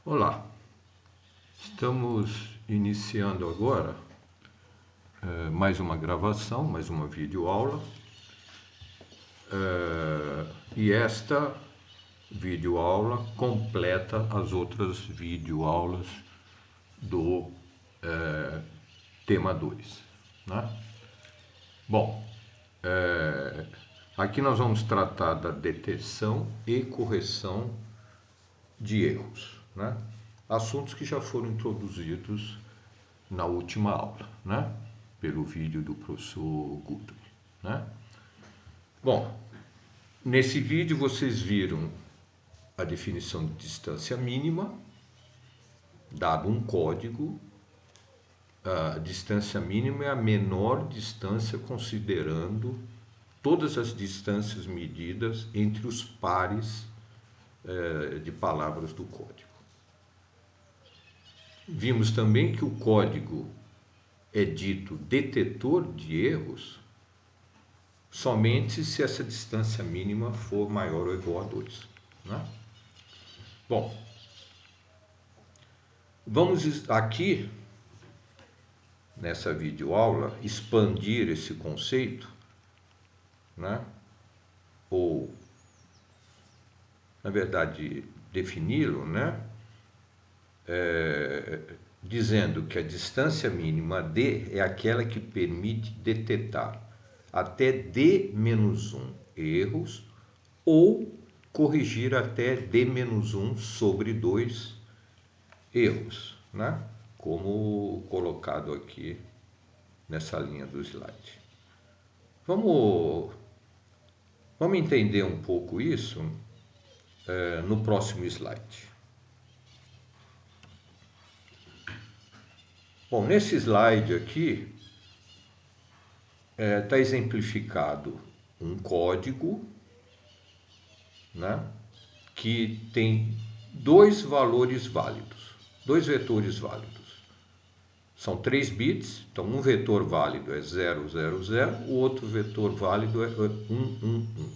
Olá, estamos iniciando agora mais uma gravação, mais uma videoaula, e esta videoaula completa as outras videoaulas do tema 2, né? Bom, aqui nós vamos tratar da detecção e correção de erros, né? Assuntos que já foram introduzidos na última aula, né? Pelo vídeo do professor Guthrie, né? Bom, nesse vídeo vocês viram a definição de distância mínima, dado um código. A distância mínima é a menor distância considerando todas as distâncias medidas entre os pares de palavras do código. Vimos também que o código é dito detetor de erros somente se essa distância mínima for maior ou igual a 2. Né? Bom, vamos aqui, nessa videoaula, expandir esse conceito, né? Ou, na verdade, defini-lo, né? Dizendo que a distância mínima D é aquela que permite detectar até D-1 erros ou corrigir até D-1 sobre 2 erros, né? Como colocado aqui nessa linha do slide. Vamos entender um pouco isso no próximo slide. Bom, nesse slide aqui está exemplificado um código, né, que tem dois valores válidos, dois vetores válidos. São 3 bits, então um vetor válido é 0, 0, 0, o outro vetor válido é 1, 1, 1.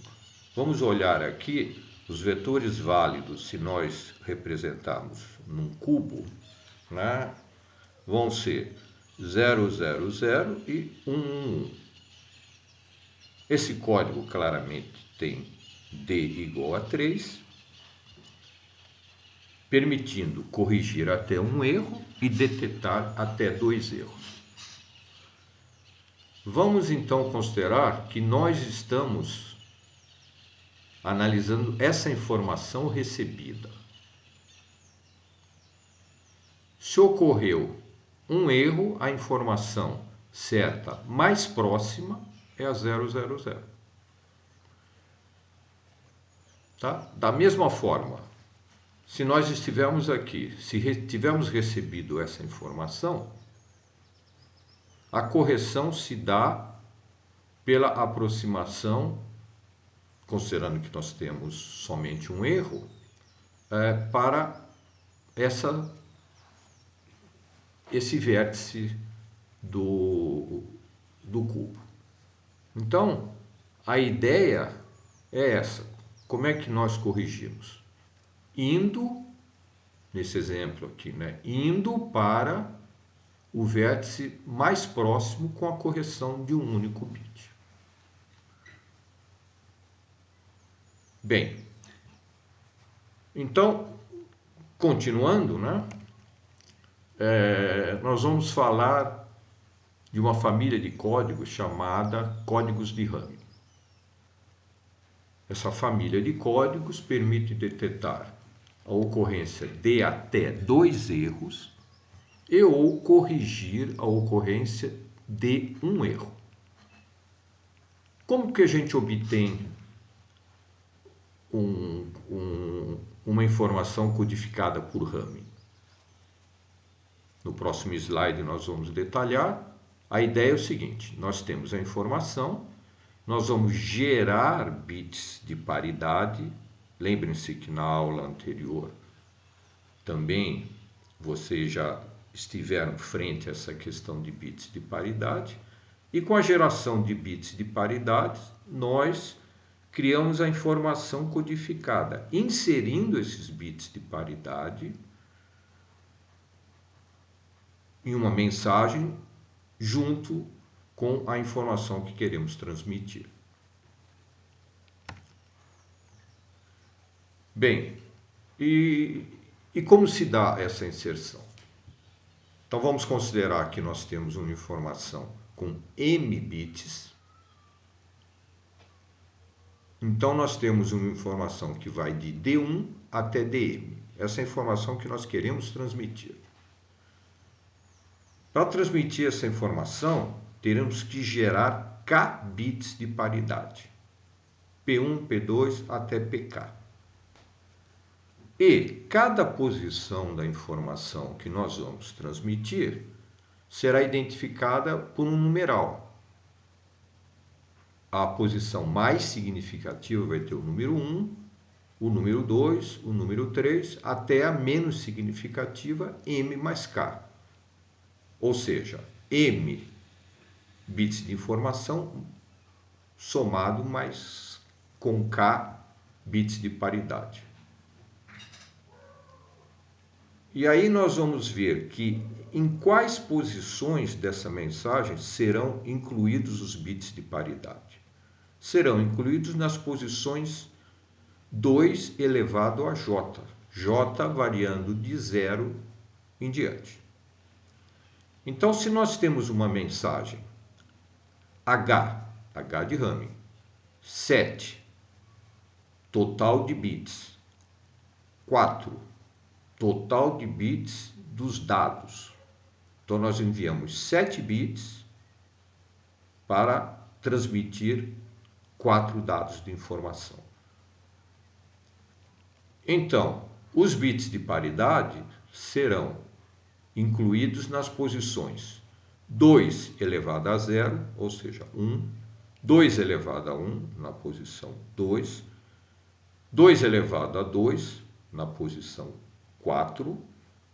Vamos olhar aqui os vetores válidos, se nós representarmos num cubo, né, vão ser 0, 0, 0 e 1, 1, 1. Esse código claramente tem D igual a 3, permitindo corrigir até um erro e detectar até 2 erros. Vamos então considerar que nós estamos analisando essa informação recebida. Se ocorreu um erro, a informação certa mais próxima é a 000. Tá? Da mesma forma, se nós estivermos aqui, se tivermos recebido essa informação, a correção se dá pela aproximação, considerando que nós temos somente um erro, para esse vértice do cubo. Então, a ideia é essa. Como é que nós corrigimos? Indo, nesse exemplo aqui, né? Indo para o vértice mais próximo com a correção de um único bit. Bem, então, continuando, né? Nós vamos falar de uma família de códigos chamada códigos de Hamming. Essa família de códigos permite detectar a ocorrência de até 2 erros e ou corrigir a ocorrência de um erro. Como que a gente obtém uma informação codificada por Hamming? No próximo slide nós vamos detalhar. A ideia é o seguinte: nós temos a informação, nós vamos gerar bits de paridade. Lembrem-se que na aula anterior também vocês já estiveram frente a essa questão de bits de paridade. E com a geração de bits de paridade, nós criamos a informação codificada, inserindo esses bits de paridade em uma mensagem junto com a informação que queremos transmitir. Bem, e como se dá essa inserção? Então vamos considerar que nós temos uma informação com m bits. Então nós temos uma informação que vai de D1 até DM. Essa é a informação que nós queremos transmitir. Para transmitir essa informação, teremos que gerar k bits de paridade. P1, P2 até PK. E cada posição da informação que nós vamos transmitir será identificada por um numeral. A posição mais significativa vai ter o número 1, o número 2, o número 3, até a menos significativa, M mais K. Ou seja, M bits de informação somado mais com K bits de paridade. E aí nós vamos ver que em quais posições dessa mensagem serão incluídos os bits de paridade. Serão incluídos nas posições 2 elevado a j, j variando de 0 em diante. Então, se nós temos uma mensagem H de Hamming, 7, total de bits, 4, total de bits dos dados. Então, nós enviamos 7 bits para transmitir 4 dados de informação. Então, os bits de paridade serão incluídos nas posições 2 elevado a 0, ou seja, 1, 2 elevado a 1 na posição 2, 2 elevado a 2 na posição 4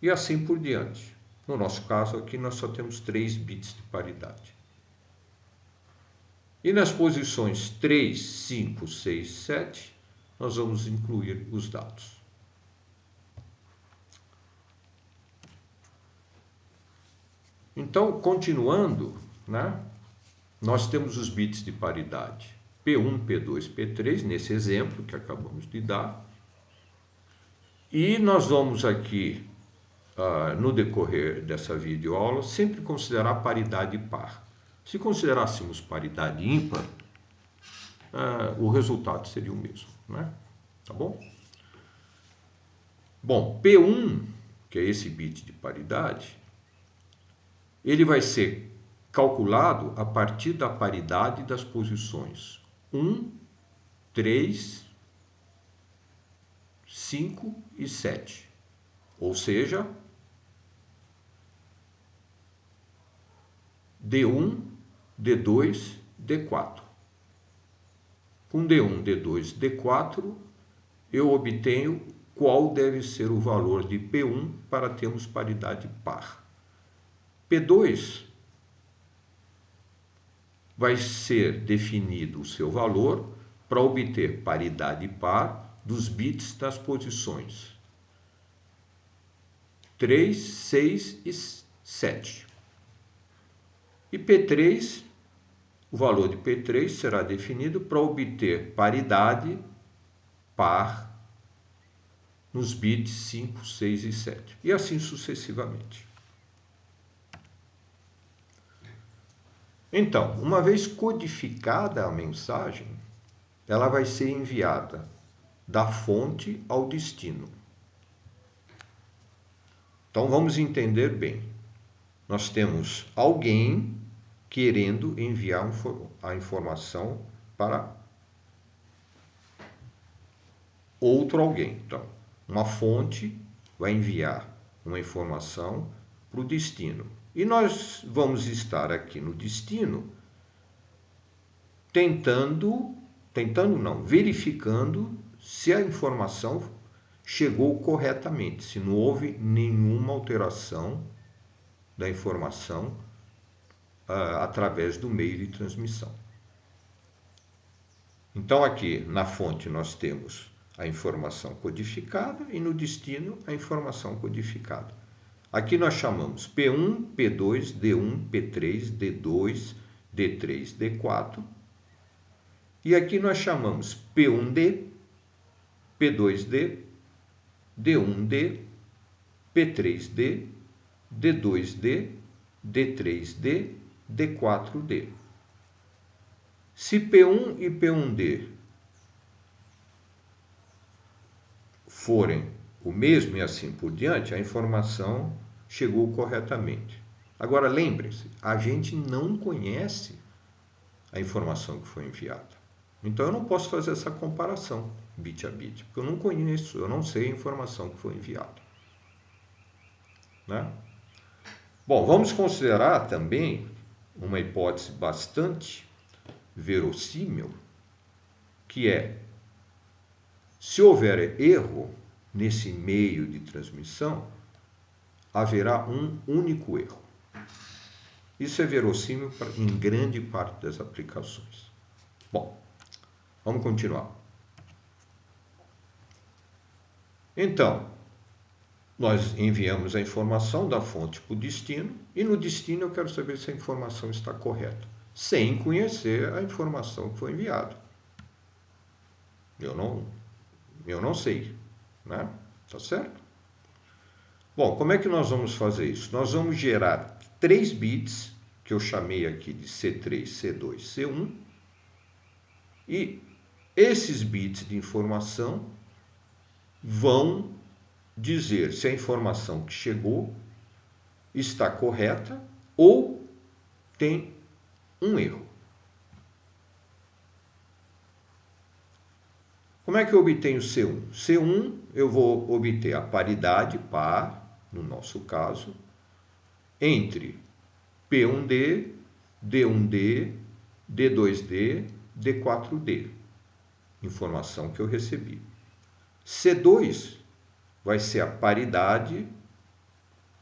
e assim por diante. No nosso caso aqui nós só temos 3 bits de paridade. E nas posições 3, 5, 6, 7, nós vamos incluir os dados. Então, continuando, nós temos os bits de paridade P1, P2, P3, nesse exemplo que acabamos de dar. E nós vamos aqui, no decorrer dessa videoaula, sempre considerar paridade par. Se considerássemos paridade ímpar, o resultado seria o mesmo, Tá bom? Bom, P1, que é esse bit de paridade, ele vai ser calculado a partir da paridade das posições 1, 3, 5 e 7. Ou seja, D1, D2, D4. Com D1, D2, D4, eu obtenho qual deve ser o valor de P1 para termos paridade par. P2 vai ser definido o seu valor para obter paridade par dos bits das posições 3, 6 e 7. E P3, o valor de P3 será definido para obter paridade par nos bits 5, 6 e 7. E assim sucessivamente. Então, uma vez codificada a mensagem, ela vai ser enviada da fonte ao destino. Então, vamos entender bem. Nós temos alguém querendo enviar a informação para outro alguém. Então, uma fonte vai enviar uma informação para o destino. E nós vamos estar aqui no destino verificando se a informação chegou corretamente, se não houve nenhuma alteração da informação através do meio de transmissão. Então aqui na fonte nós temos a informação codificada e no destino a informação codificada. Aqui nós chamamos P1, P2, D1, P3, D2, D3, D4. E aqui nós chamamos P1D, P2D, D1D, P3D, D2D, D3D, D4D. Se P1 e P1D forem o mesmo e assim por diante, a informação chegou corretamente. Agora lembre-se, a gente não conhece a informação que foi enviada. Então eu não posso fazer essa comparação bit a bit, porque eu não conheço, eu não sei a informação que foi enviada. Né? Bom, vamos considerar também uma hipótese bastante verossímil, que é, se houver erro nesse meio de transmissão, haverá um único erro. Isso é verossímil em grande parte das aplicações. Bom, vamos continuar. Então, nós enviamos a informação da fonte para o destino, e no destino eu quero saber se a informação está correta, sem conhecer a informação que foi enviada. Eu não sei, né? Tá certo? Bom, como é que nós vamos fazer isso? Nós vamos gerar 3 bits, que eu chamei aqui de C3, C2, C1, e esses bits de informação vão dizer se a informação que chegou está correta ou tem um erro. Como é que eu obtenho C1? C1 eu vou obter a paridade par, no nosso caso, entre P1D, D1D, D2D, D4D, informação que eu recebi. C2 vai ser a paridade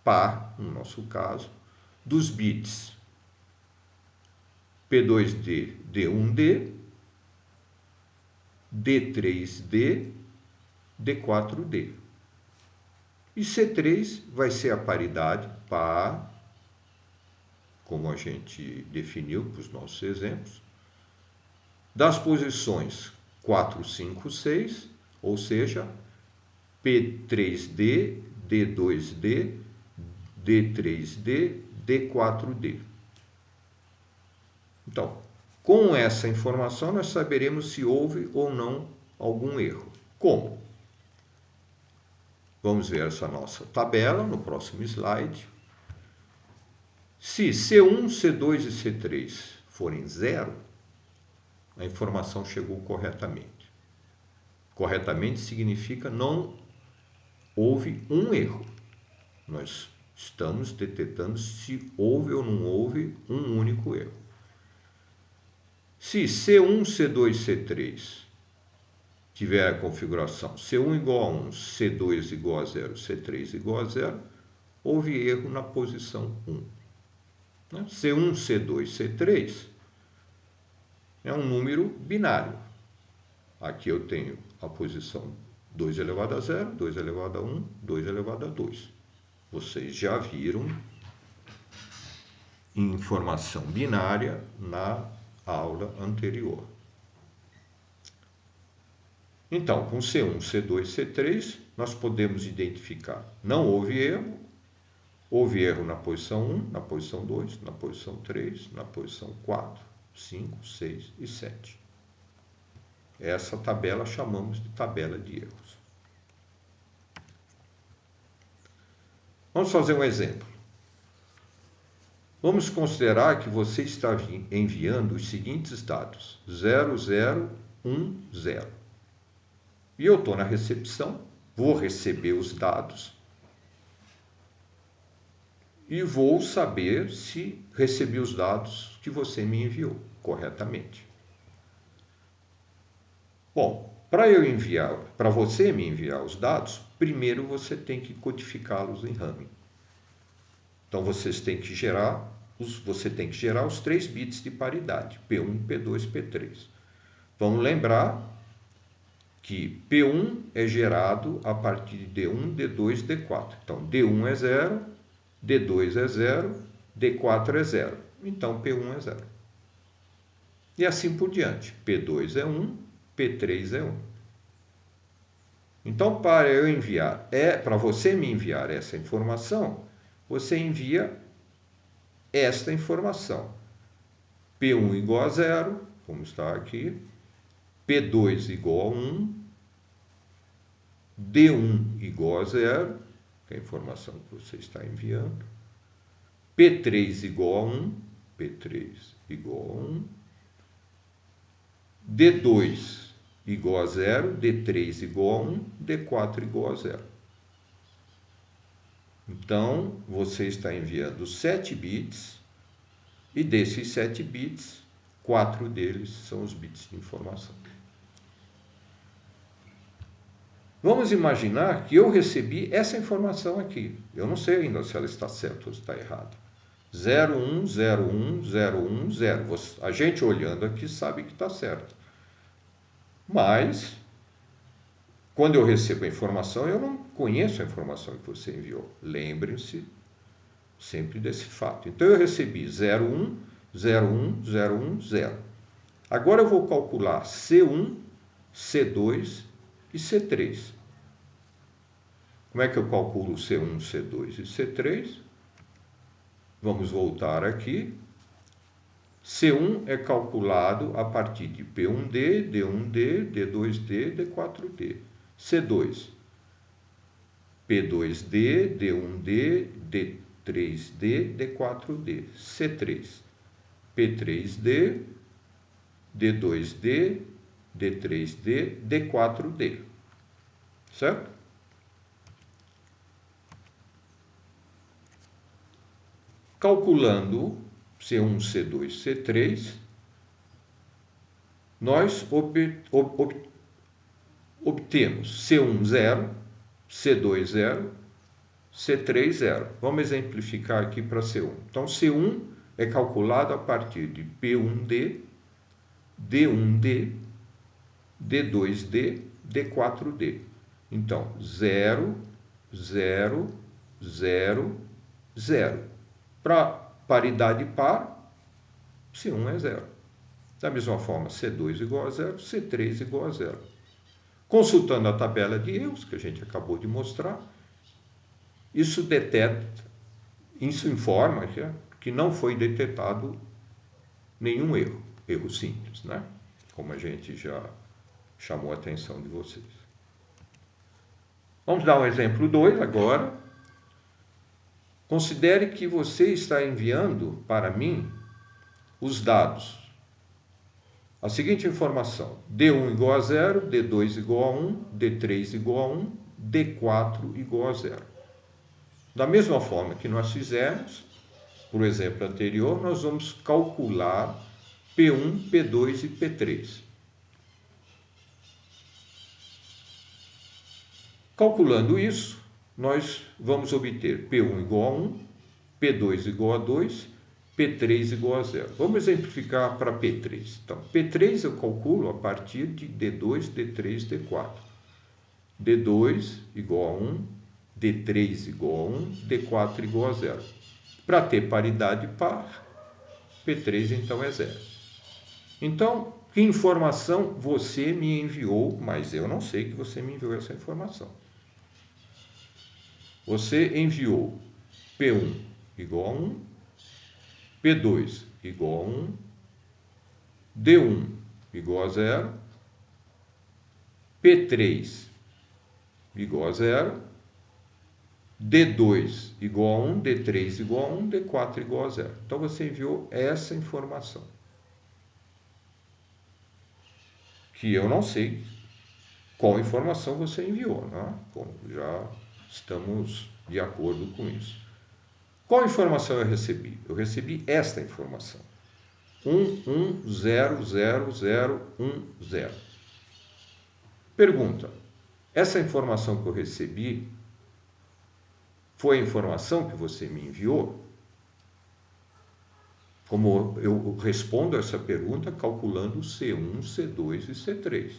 par, no nosso caso, dos bits P2D, D1D, D3D, D4D. E C3 vai ser a paridade par, como a gente definiu para os nossos exemplos, das posições 4, 5, 6, ou seja, P3D, D2D, D3D, D4D. Então, com essa informação nós saberemos se houve ou não algum erro. Como? Vamos ver essa nossa tabela no próximo slide. Se C1, C2 e C3 forem 0, a informação chegou corretamente. Corretamente significa não houve um erro. Nós estamos detectando se houve ou não houve um único erro. Se C1, C2 e C3 tiver a configuração C1 igual a 1, C2 igual a 0, C3 igual a 0, houve erro na posição 1. C1, C2, C3 é um número binário. Aqui eu tenho a posição 2 elevado a 0, 2 elevado a 1, 2 elevado a 2. Vocês já viram informação binária na aula anterior. Então, com C1, C2, C3, nós podemos identificar, não houve erro na posição 1, na posição 2, na posição 3, na posição 4, 5, 6 e 7. Essa tabela chamamos de tabela de erros. Vamos fazer um exemplo. Vamos considerar que você está enviando os seguintes dados: 0010. E eu estou na recepção, vou receber os dados e vou saber se recebi os dados que você me enviou corretamente. Bom, para você me enviar os dados, primeiro você tem que codificá-los em RAM. Então você tem que gerar os 3 bits de paridade, P1, P2, P3. Vamos lembrar que P1 é gerado a partir de D1, D2, D4. Então D1 é 0, D2 é 0, D4 é 0. Então, P1 é 0. E assim por diante. P2 é 1, P3 é 1. Então, para você me enviar essa informação, você envia esta informação. P1 igual a 0, como está aqui. P2 igual a 1. D1 igual a 0, que é a informação que você está enviando. P3 igual a 1. P3 igual a 1. D2 igual a 0, D3 igual a 1, D4 igual a 0. Então, você está enviando 7 bits, e desses 7 bits, 4 deles são os bits de informação. Vamos imaginar que eu recebi essa informação aqui. Eu não sei ainda se ela está certa ou está errada. 01, 01, 01, 0. A gente olhando aqui sabe que está certo. Mas, quando eu recebo a informação, eu não conheço a informação que você enviou. Lembrem-se sempre desse fato. Então, eu recebi 01, 01, 01, 0. Agora eu vou calcular C1, C2 e C3. Como é que eu calculo C1, C2 e C3? Vamos voltar aqui. C1 é calculado a partir de P1D, D1D, D2D, D4D. C2, P2D, D1D, D3D, D4D. C3, P3D, D2D, D3D, D4D. Certo? Calculando C1, C2, C3, nós obtemos C1 0, C2 0, C3 0. Vamos exemplificar aqui para C1. Então, C1 é calculado a partir de P1D, D1D, D2D, D4D. Então, 0, 0, 0, 0. Para paridade par, C1 é 0. Da mesma forma, C2 igual a 0, C3 igual a 0. Consultando a tabela de erros, que a gente acabou de mostrar, isso informa que não foi detectado nenhum erro simples, né? Como a gente já chamou a atenção de vocês. Vamos dar um exemplo 2 agora. Considere que você está enviando para mim os dados. A seguinte informação: D1 igual a 0, D2 igual a 1, D3 igual a 1, D4 igual a 0. Da mesma forma que nós fizemos, por exemplo anterior, nós vamos calcular P1, P2 e P3. Calculando isso, nós vamos obter P1 igual a 1, P2 igual a 2, P3 igual a 0. Vamos exemplificar para P3. Então, P3 eu calculo a partir de D2, D3, D4. D2 igual a 1, D3 igual a 1, D4 igual a 0. Para ter paridade par, P3 então é 0. Então, que informação você me enviou, mas eu não sei que você me enviou essa informação. Você enviou P1 igual a 1, P2 igual a 1, D1 igual a 0, P3 igual a 0, D2 igual a 1, D3 igual a 1, D4 igual a 0. Então, você enviou essa informação, que eu não sei qual informação você enviou, né? Bom, já estamos de acordo com isso. Qual informação eu recebi? Eu recebi esta informação. 11000010. Pergunta: essa informação que eu recebi foi a informação que você me enviou? Como eu respondo essa pergunta calculando C1, C2 e C3.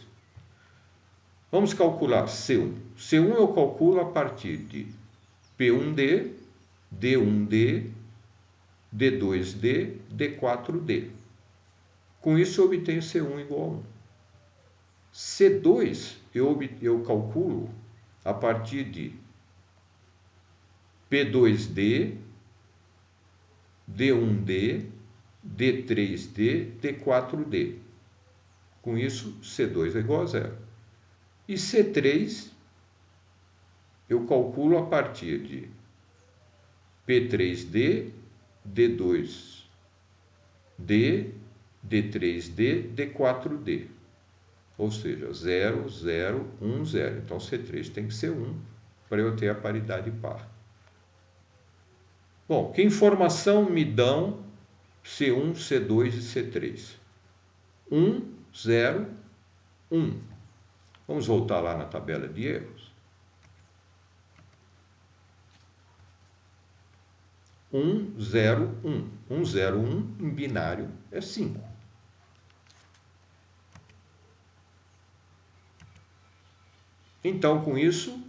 Vamos calcular C1. C1 eu calculo a partir de P1D, D1D, D2D, D4D. Com isso, eu obtenho C1 igual a 1. C2, eu calculo a partir de P2D, D1D, D3D, D4D. Com isso, C2 é igual a 0. E C3, eu calculo a partir de P3D, D2D, D3D, D4D. Ou seja, 0, 0, 1, 0. Então, C3 tem que ser 1 para eu ter a paridade par. Bom, que informação me dão C1, C2 e C3? 1, 0, 1. Vamos voltar lá na tabela de erros. 1, 0, 1. 1, 0, 1 em binário é 5. Então, com isso,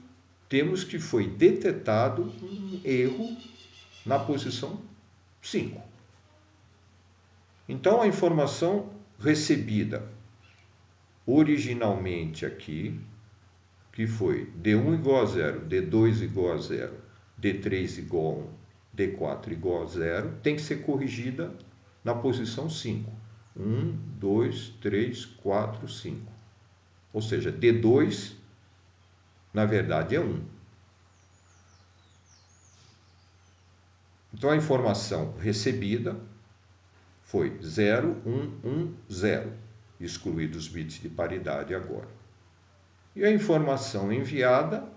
temos que foi detectado um erro na posição 5. Então, a informação recebida originalmente aqui, que foi D1 igual a 0, D2 igual a 0, D3 igual a 1, D4 igual a 0, tem que ser corrigida na posição 5. 1, 2, 3, 4, 5. Ou seja, D2, na verdade, é 1. Então, a informação recebida foi 0, 1, 1, 0, excluídos os bits de paridade agora. E a informação enviada,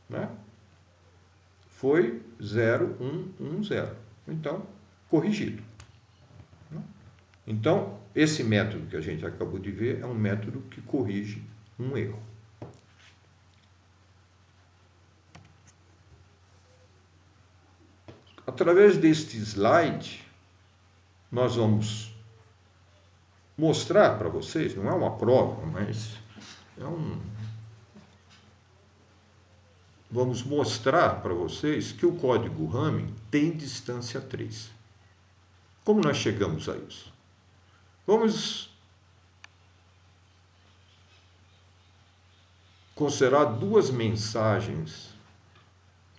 né, foi 0, 1, 1, 0. Então, corrigido. Então, esse método que a gente acabou de ver é um método que corrige um erro. Através deste slide, nós vamos mostrar para vocês, não é uma prova, mas vamos mostrar para vocês que o código Hamming tem distância 3. Como nós chegamos a isso? Vamos considerar duas mensagens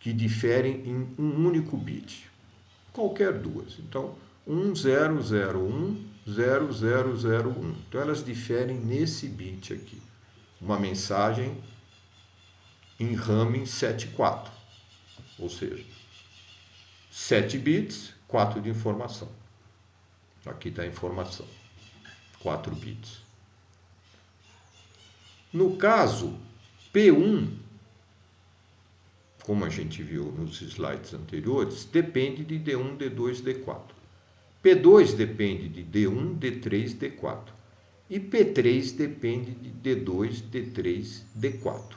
que diferem em um único bit. Qualquer duas. Então, 1001, 0001. Então, elas diferem nesse bit aqui. Uma mensagem em Hamming 74. Ou seja, 7 bits, 4 de informação. Aqui está a informação. 4 bits. No caso, P1, como a gente viu nos slides anteriores, depende de D1, D2, D4. P2 depende de D1, D3, D4. E P3 depende de D2, D3, D4.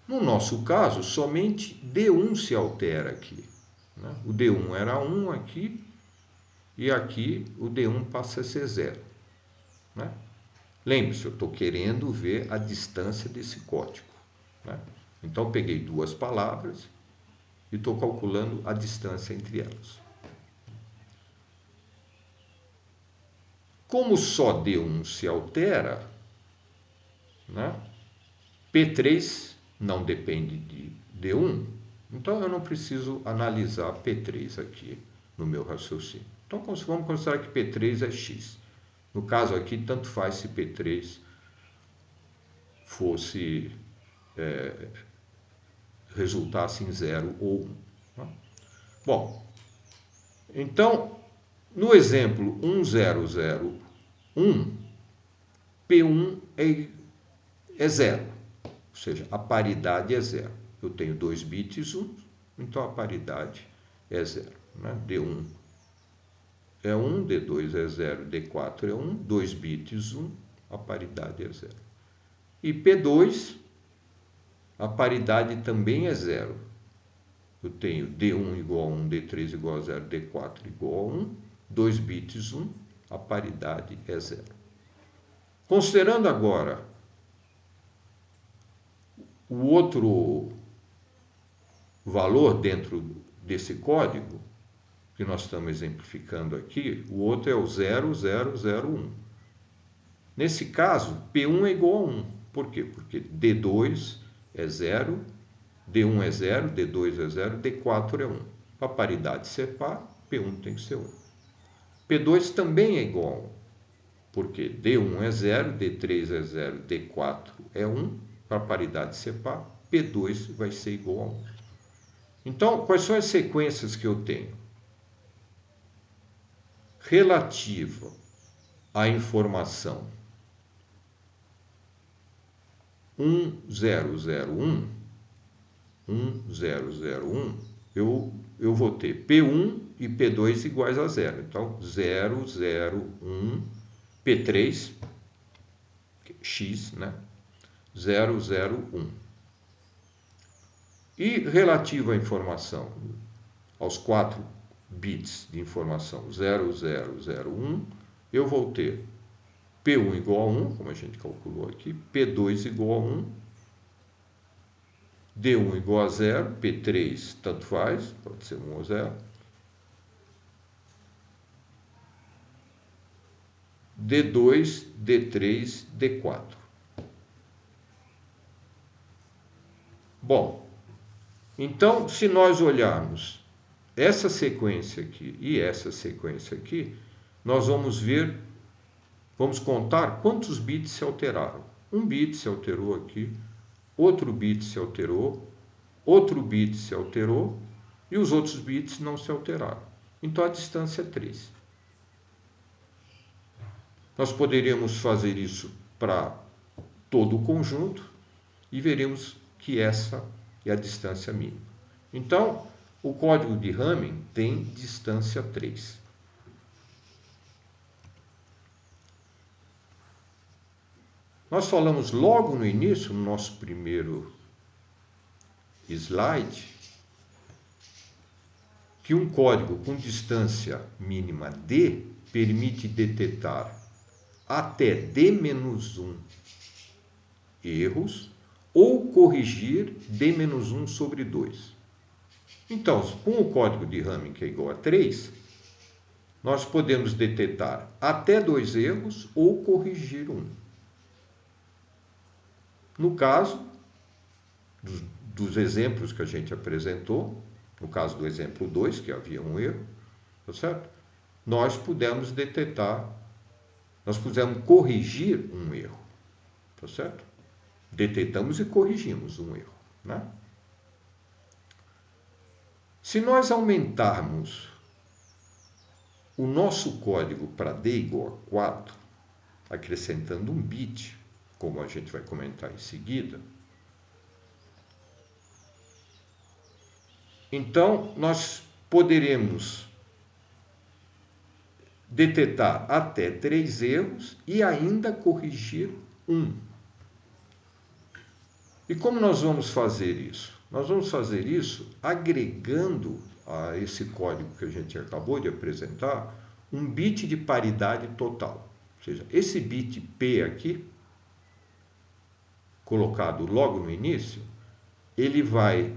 No nosso caso, somente D1 se altera aqui. Né? O D1 era 1 aqui, e aqui o D1 passa a ser 0. Né? Lembre-se, eu estou querendo ver a distância desse código. Né? Então, peguei duas palavras e estou calculando a distância entre elas. Como só D1 se altera, né? P3 não depende de D1, então eu não preciso analisar P3 aqui no meu raciocínio. Então, vamos considerar que P3 é X. No caso aqui, tanto faz se P3 fosse resultasse em 0 ou 1. Né? Bom, então, no exemplo 1001, P1 é 0, ou seja, a paridade é 0. Eu tenho 2 bits 1, então a paridade é 0. Né? D1 é 1, D2 é 0, D4 é 1, 2 bits 1, a paridade é 0. E P2, a paridade também é 0. Eu tenho D1 igual a 1, D3 igual a 0, D4 igual a 1, 2 bits 1, a paridade é 0. Considerando agora o outro valor dentro desse código, que nós estamos exemplificando aqui, o outro é o 0001. Nesse caso, P1 é igual a 1. Por quê? Porque D2 é 0, D1 é 0, D2 é 0, D4 é 1. Para a paridade ser par, P1 tem que ser 1. P2 também é igual a 1, porque D1 é 0, D3 é 0, D4 é 1. Para a paridade ser par, P2 vai ser igual a 1. Então, quais são as sequências que eu tenho? Relativa à informação 1001, eu vou ter P1 e P2 iguais a 0. Então, 001, P3, X, né? 001. E relativo à informação, aos 4 bits de informação 0001, eu vou ter P1 igual a 1, como a gente calculou aqui, P2 igual a 1, D1 igual a 0, P3 tanto faz, pode ser 1 ou 0, D2, D3, D4. Bom, então, se nós olharmos essa sequência aqui e essa sequência aqui, nós vamos ver, vamos contar quantos bits se alteraram. Um bit se alterou aqui, outro bit se alterou, outro bit se alterou e os outros bits não se alteraram. Então a distância é 3. Nós poderíamos fazer isso para todo o conjunto e veremos que essa é a distância mínima. Então, o código de Hamming tem distância 3. Nós falamos logo no início, no nosso primeiro slide, que um código com distância mínima D permite detectar até D-1 erros ou corrigir D-1 sobre 2. Então, com o código de Hamming, que é igual a 3, nós podemos detectar até 2 erros ou corrigir 1. No caso dos exemplos que a gente apresentou, no caso do exemplo 2, que havia um erro, tá certo? Nós pudemos detectar, nós pudemos corrigir um erro, tá certo? Detectamos e corrigimos um erro, né? Se nós aumentarmos o nosso código para D igual a 4, acrescentando um bit, como a gente vai comentar em seguida, então nós poderemos detectar até 3 erros e ainda corrigir 1. E como nós vamos fazer isso? Nós vamos fazer isso agregando a esse código que a gente acabou de apresentar um bit de paridade total. Ou seja, esse bit P aqui, colocado logo no início, ele vai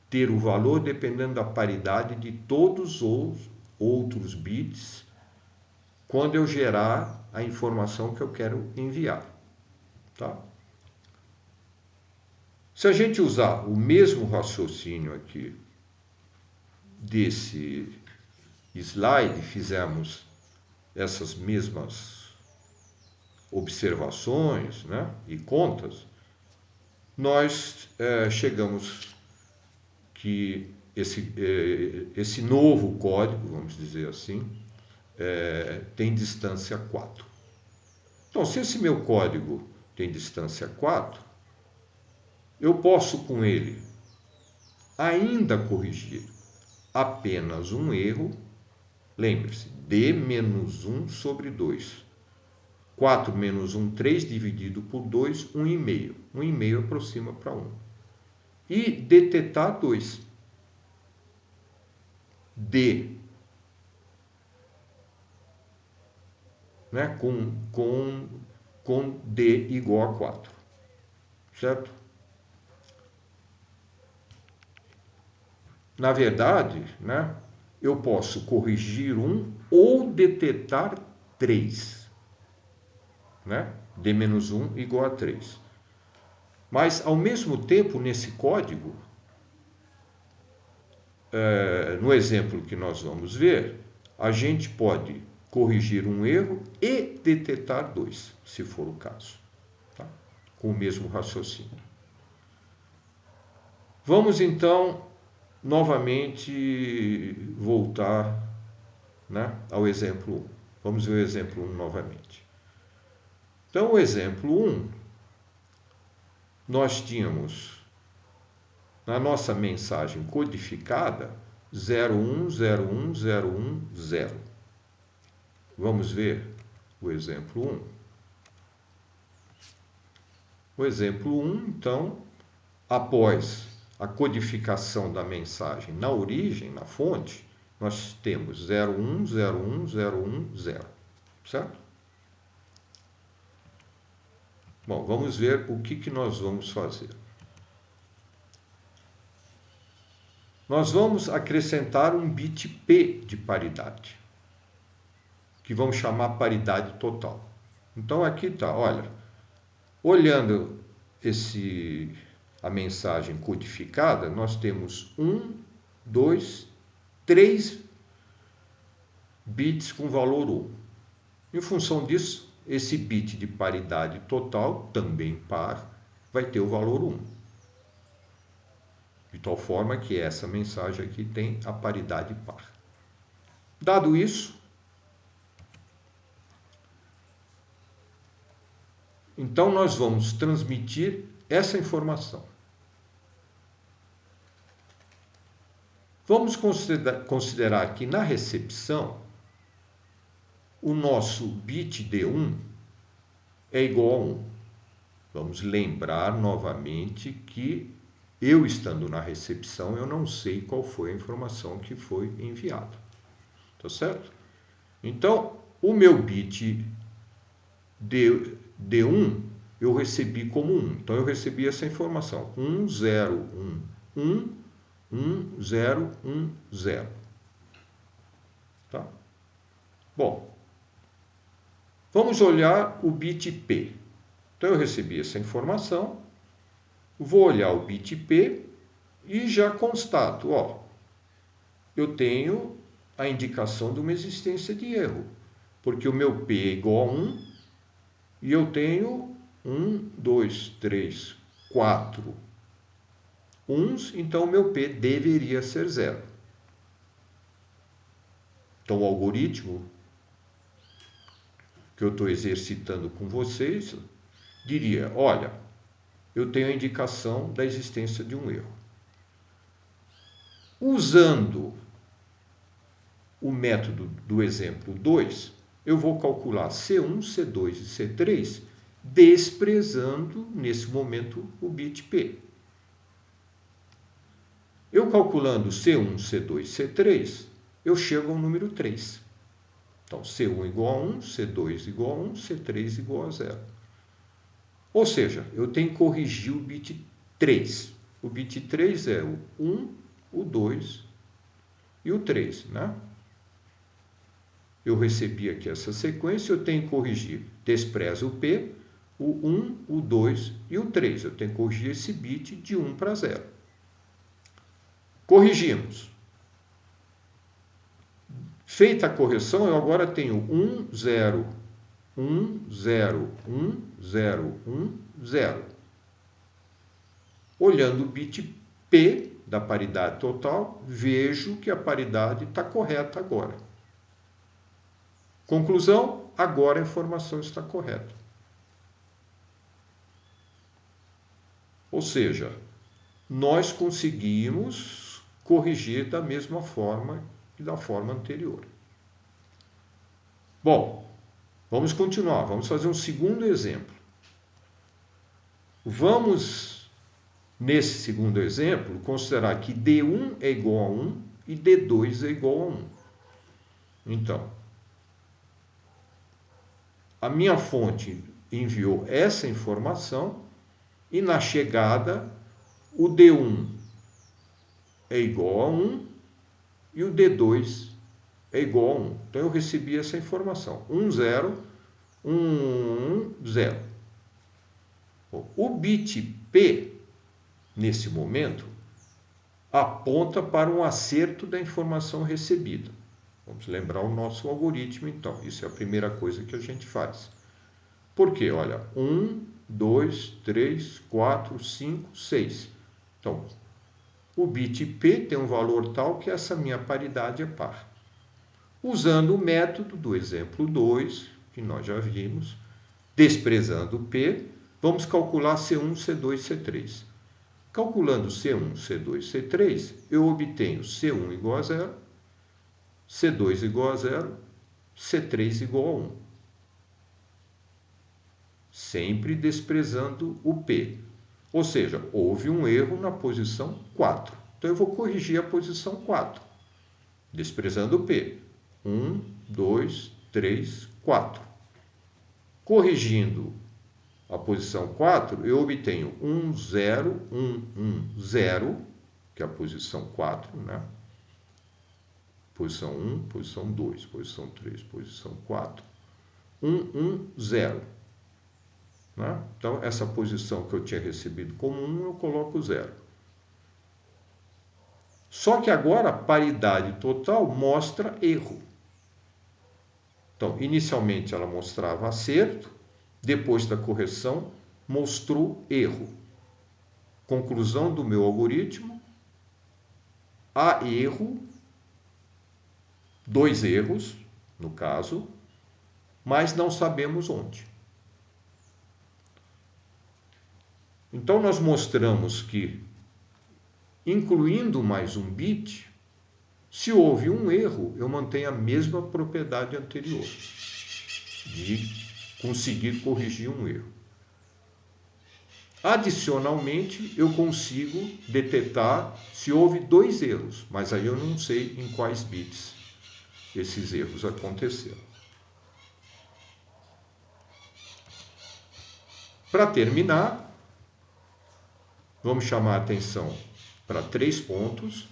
ter o valor dependendo da paridade de todos os outros bits quando eu gerar a informação que eu quero enviar, tá? Se a gente usar o mesmo raciocínio aqui desse slide, fizermos essas mesmas observações, né, e contas, nós chegamos que esse novo código, vamos dizer assim, tem distância 4. Então, se esse meu código tem distância 4, eu posso com ele ainda corrigir apenas um erro. Lembre-se, D-1 sobre 2. 4 menos 1, 3 dividido por 2, 1,5. 1,5 aproxima para 1. E detectar 2. D, né, com D igual a 4. Certo? na verdade, né, eu posso corrigir 1 ou detectar 3. Né? D-1 igual a 3. Mas, ao mesmo tempo, nesse código, no exemplo que nós vamos ver, a gente pode corrigir um erro e detectar 2, se for o caso, tá? Com o mesmo raciocínio. Vamos, então, novamente voltar, né, ao exemplo 1. Vamos ver o exemplo 1 novamente. Então, o exemplo 1, nós tínhamos na nossa mensagem codificada 01010110. Vamos ver o exemplo 1. O exemplo 1, então, após a codificação da mensagem na origem, na fonte, nós temos 01010110, certo? Bom, vamos ver o que nós vamos fazer. Nós vamos acrescentar um bit P de paridade, que vamos chamar paridade total. Então aqui está, olha, olhando a mensagem codificada, nós temos 1, 2, 3 bits com valor 1. Em função disso, esse bit de paridade total, também par, vai ter o valor 1. De tal forma que essa mensagem aqui tem a paridade par. Dado isso, então nós vamos transmitir essa informação. Vamos considerar que na recepção, o nosso bit D1 é igual a 1. Vamos lembrar novamente que eu estando na recepção, eu não sei qual foi a informação que foi enviada. Tá certo? Então, o meu bit D1 eu recebi como 1. Então, eu recebi essa informação. 1010. Tá? Bom, vamos olhar o bit P. Então, eu recebi essa informação, vou olhar o bit P e já constato, ó, eu tenho a indicação de uma existência de erro, porque o meu P é igual a 1 e eu tenho 1, 2, 3, 4 uns, então o meu P deveria ser 0. Então, o algoritmo que eu estou exercitando com vocês diria, olha, eu tenho a indicação da existência de um erro. Usando o método do exemplo 2, eu vou calcular C1, C2 e C3, desprezando, nesse momento, o bit P. Eu calculando C1, C2 e C3, eu chego ao número 3. Então, C1 igual a 1, C2 igual a 1, C3 igual a 0. Ou seja, eu tenho que corrigir o bit 3. O bit 3 é o 1, o 2 e o 3, né? Eu recebi aqui essa sequência, eu tenho que corrigir. Desprezo o P, o 1, o 2 e o 3. Eu tenho que corrigir esse bit de 1 para 0. Corrigimos. Feita a correção, eu agora tenho 1, 0, 1, 0, 1, 0, 1, 0. Olhando o bit P da paridade total, vejo que a paridade está correta agora. Conclusão, agora a informação está correta. Ou seja, nós conseguimos corrigir da mesma forma que da forma anterior. Bom, vamos continuar. Vamos fazer um segundo exemplo. Vamos, nesse segundo exemplo, considerar que D1 é igual a 1 e D2 é igual a 1. Então, a minha fonte enviou essa informação e na chegada o D1 é igual a 1 e o D2 é igual a 1. Então eu recebi essa informação. 1, 0, 1, 1, 0. O bit P, nesse momento, aponta para um acerto da informação recebida. Vamos lembrar o nosso algoritmo, então. Isso é a primeira coisa que a gente faz. Por quê? Olha, 1, 2, 3, 4, 5, 6. Então, o bit P tem um valor tal que essa minha paridade é par. Usando o método do exemplo 2, que nós já vimos, desprezando P, vamos calcular C1, C2, C3. Calculando C1, C2, C3, eu obtenho C1 igual a 0, C2 igual a 0, C3 igual a 1. Sempre desprezando o P. Ou seja, houve um erro na posição 4. Então eu vou corrigir a posição 4, desprezando o P. 1, 2, 3, 4. Corrigindo a posição 4, eu obtenho 1, 0, 1, 1, 0, que é a posição 4, né? Posição 1, posição 2, posição 3, posição 4. 1, 1, 0. Né? Então, essa posição que eu tinha recebido como 1, eu coloco 0. Só que agora a paridade total mostra erro. Então, inicialmente ela mostrava acerto, depois da correção mostrou erro. Conclusão do meu algoritmo: há erro, 2 erros, no caso, mas não sabemos onde. Então, nós mostramos que, incluindo mais um bit, se houve um erro, eu mantenho a mesma propriedade anterior de conseguir corrigir um erro. Adicionalmente, eu consigo detectar se houve 2 erros, mas aí eu não sei em quais bits esses erros aconteceram. Para terminar, vamos chamar a atenção para 3 pontos,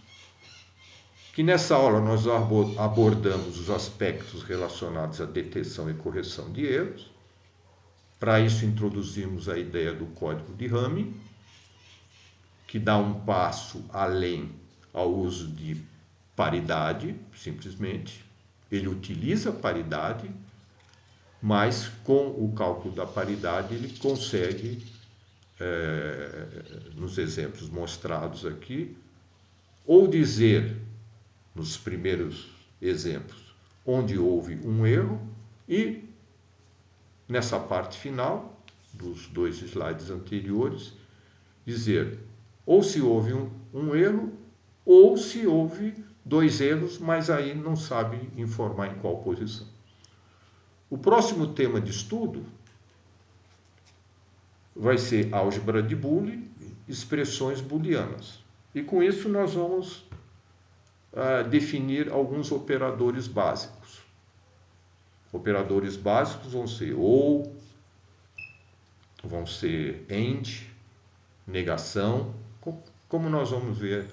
que nessa aula nós abordamos os aspectos relacionados à detecção e correção de erros. Para isso introduzimos a ideia do código de Hamming, que dá um passo além ao uso de paridade, simplesmente. Ele utiliza paridade, mas com o cálculo da paridade ele consegue, nos exemplos mostrados aqui, ou dizer, nos primeiros exemplos, onde houve um erro, e nessa parte final dos 2 slides anteriores, dizer ou se houve um erro, ou se houve 2 erros, mas aí não sabe informar em qual posição. O próximo tema de estudo vai ser álgebra de Boole, expressões booleanas. E com isso nós vamos definir alguns operadores básicos. Operadores básicos vão ser ou, vão ser AND, negação, como nós vamos ver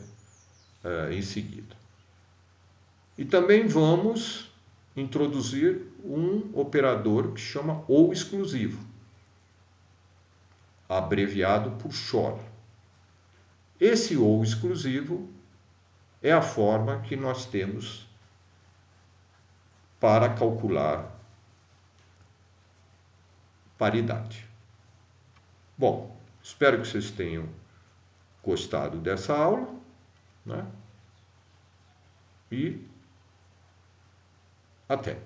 em seguida. E também vamos introduzir um operador que chama ou exclusivo, abreviado por SHOR. Esse ou exclusivo é a forma que nós temos para calcular paridade. Bom, espero que vocês tenham gostado dessa aula, né? E até!